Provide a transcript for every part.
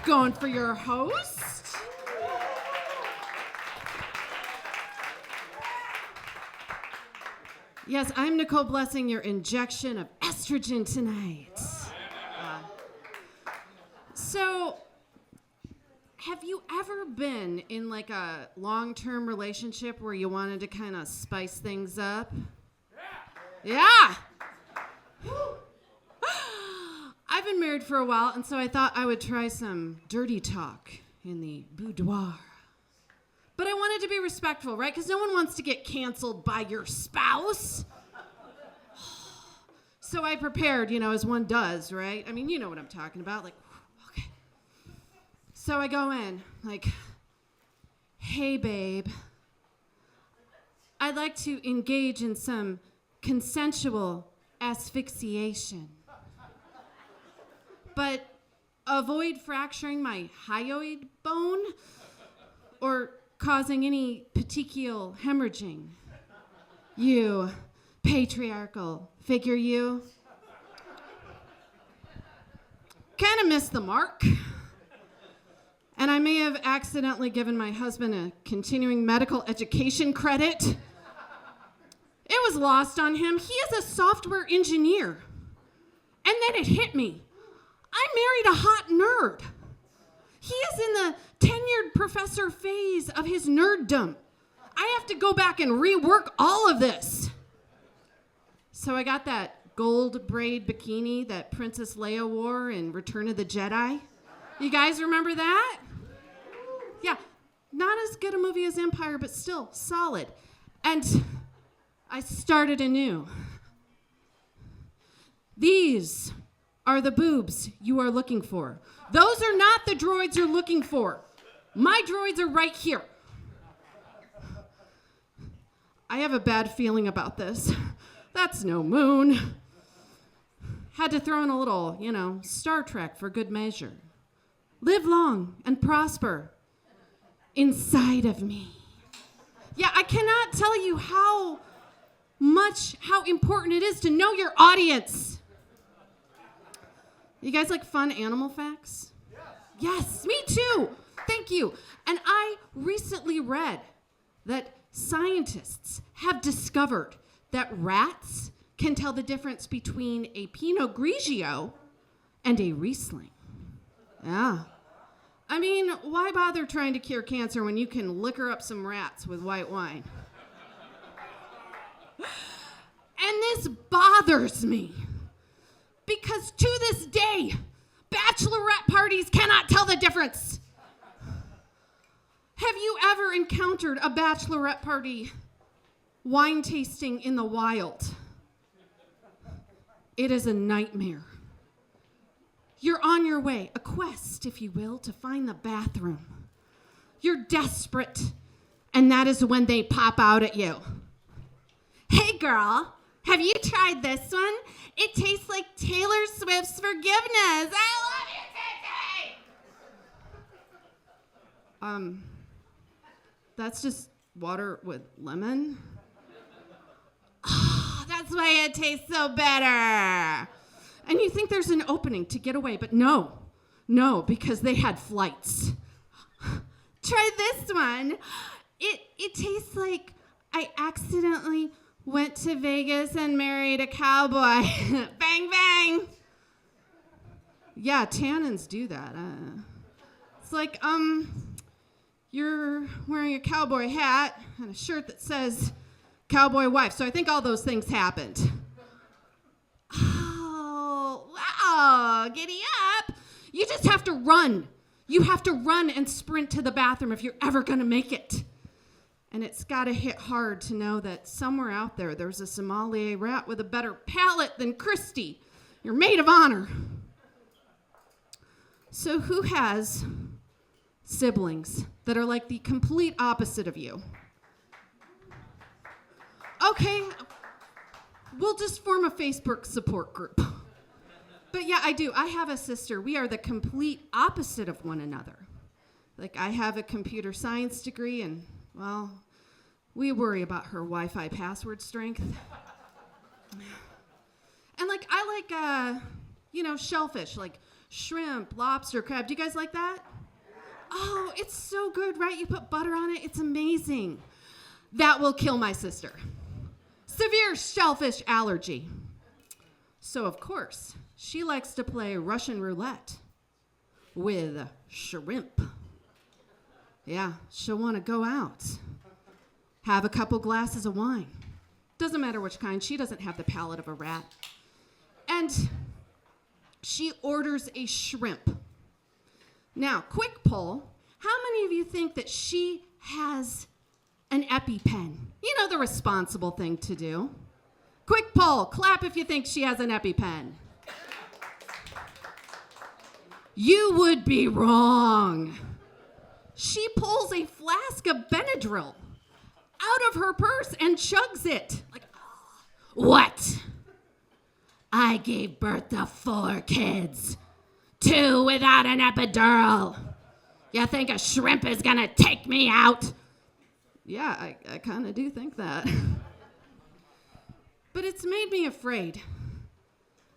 going for your host. Yes, I'm Nicole Blessing, your injection of estrogen tonight. So, have you ever been in like a long-term relationship where you wanted to kind of spice things up? Yeah. I've been married for a while, and so I thought I would try some dirty talk in the boudoir. But I wanted to be respectful, right? Because no one wants to get canceled by your spouse. So I prepared, as one does, right? I mean, you know what I'm talking about. Like, okay. So I go in, like, hey, babe. I'd like to engage in some consensual asphyxiation. But avoid fracturing my hyoid bone or causing any petechial hemorrhaging. You patriarchal figure, you. Kind of missed the mark. And I may have accidentally given my husband a continuing medical education credit. It was lost on him. He is a software engineer. And then it hit me. I married a hot nerd. He is in the tenured professor phase of his nerddom. I have to go back and rework all of this. So I got that gold braid bikini that Princess Leia wore in Return of the Jedi. You guys remember that? Yeah, not as good a movie as Empire, but still solid. And I started anew. These are the boobs you are looking for. Those are not the droids you're looking for. My droids are right here. I have a bad feeling about this. That's no moon. Had to throw in a little, Star Trek for good measure. Live long and prosper inside of me. Yeah, I cannot tell you how important it is to know your audience. You guys like fun animal facts? Yes, me too. Thank you. And I recently read that scientists have discovered that rats can tell the difference between a Pinot Grigio and a Riesling. Yeah. I mean, why bother trying to cure cancer when you can liquor up some rats with white wine? And this bothers me. Because to this day, bachelorette parties cannot tell the difference. Have you ever encountered a bachelorette party wine tasting in the wild? It is a nightmare. You're on your way, a quest, if you will, to find the bathroom. You're desperate, and that is when they pop out at you. Hey, girl, have you tried this one? It tastes like Taylor Swift's Forgiveness. I love you, Titi! That's just water with lemon. Oh, that's why it tastes so better. And you think there's an opening to get away, but no, because they had flights. Try this one. It tastes like I accidentally went to Vegas and married a cowboy. Bang, bang. Yeah, tannins do that. It's like, you're wearing a cowboy hat and a shirt that says cowboy wife. So I think all those things happened. Oh, wow, giddy up. You just have to run. You have to run and sprint to the bathroom if you're ever going to make it. And it's got to hit hard to know that somewhere out there's a sommelier rat with a better palate than Christy, your maid of honor. So who has siblings that are like the complete opposite of you? Okay, we'll just form a Facebook support group. But yeah, I do. I have a sister. We are the complete opposite of one another. Like, I have a computer science degree, and, well, we worry about her Wi-Fi password strength. And, like, I like, shellfish, like shrimp, lobster, crab. Do you guys like that? Oh, it's so good, right? You put butter on it. It's amazing. That will kill my sister. Severe shellfish allergy. So, of course, she likes to play Russian roulette with shrimp. Yeah, she'll want to go out, have a couple glasses of wine. Doesn't matter which kind. She doesn't have the palate of a rat. And she orders a shrimp. Now, quick poll. How many of you think that she has an EpiPen? You know, the responsible thing to do. Quick poll. Clap if you think she has an EpiPen. You would be wrong. She pulls a flask of Benadryl out of her purse and chugs it. Like, what? I gave birth to 4 kids, 2 without an epidural. You think a shrimp is gonna take me out? Yeah, I kind of do think that. But it's made me afraid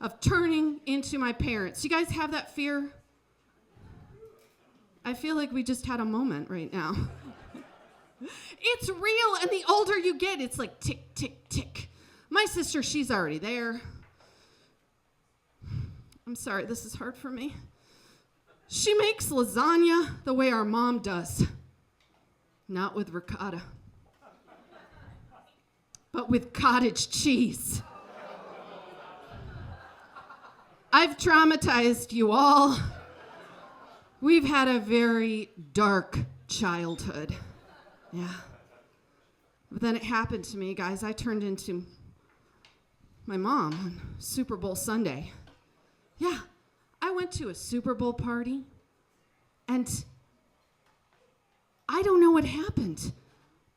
of turning into my parents. You guys have that fear? I feel like we just had a moment right now. It's real, and the older you get, it's like tick, tick, tick. My sister, she's already there. I'm sorry, this is hard for me. She makes lasagna the way our mom does. Not with ricotta, but with cottage cheese. I've traumatized you all. We've had a very dark childhood. Yeah. But then it happened to me, guys. I turned into my mom on Super Bowl Sunday. Yeah. I went to a Super Bowl party, and I don't know what happened,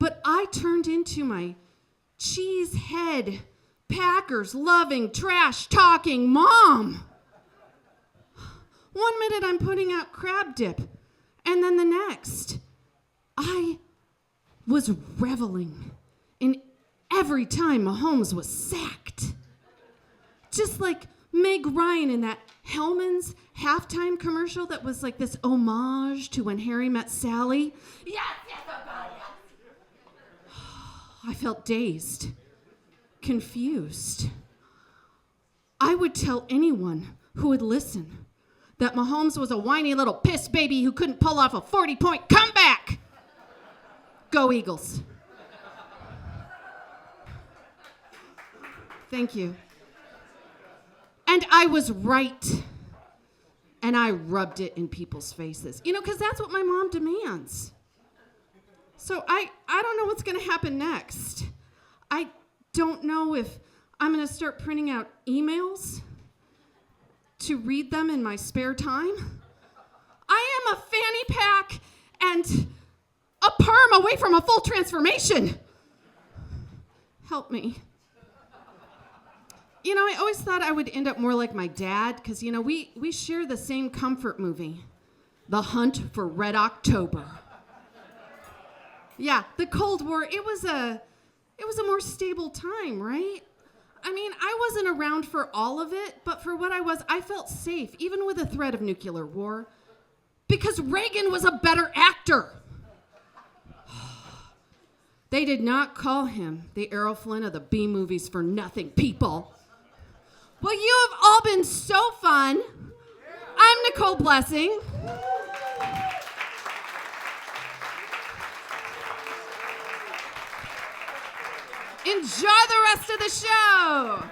but I turned into my cheesehead, Packers-loving, trash-talking mom. One minute I'm putting out crab dip, and then the next, I was reveling in every time Mahomes was sacked. Just like Meg Ryan in that Hellman's halftime commercial that was like this homage to When Harry Met Sally. Yes, yes, oh God, yes. I felt dazed, confused. I would tell anyone who would listen that Mahomes was a whiny little piss baby who couldn't pull off a 40-point comeback. Go Eagles. Thank you. And I was right. And I rubbed it in people's faces. You know, because that's what my mom demands. So I don't know what's going to happen next. I don't know if I'm going to start printing out emails to read them in my spare time. I am a fanny pack and a perm away from a full transformation. Help me. You know, I always thought I would end up more like my dad, because, you know, we share the same comfort movie, The Hunt for Red October. Yeah, the Cold War, it was a more stable time, right? I mean, I wasn't around for all of it, but for what I was, I felt safe, even with the threat of nuclear war, because Reagan was a better actor. They did not call him the Errol Flynn of the B movies for nothing, people. Well, you have all been so fun. I'm Nicole Blessing. Enjoy the rest of the show.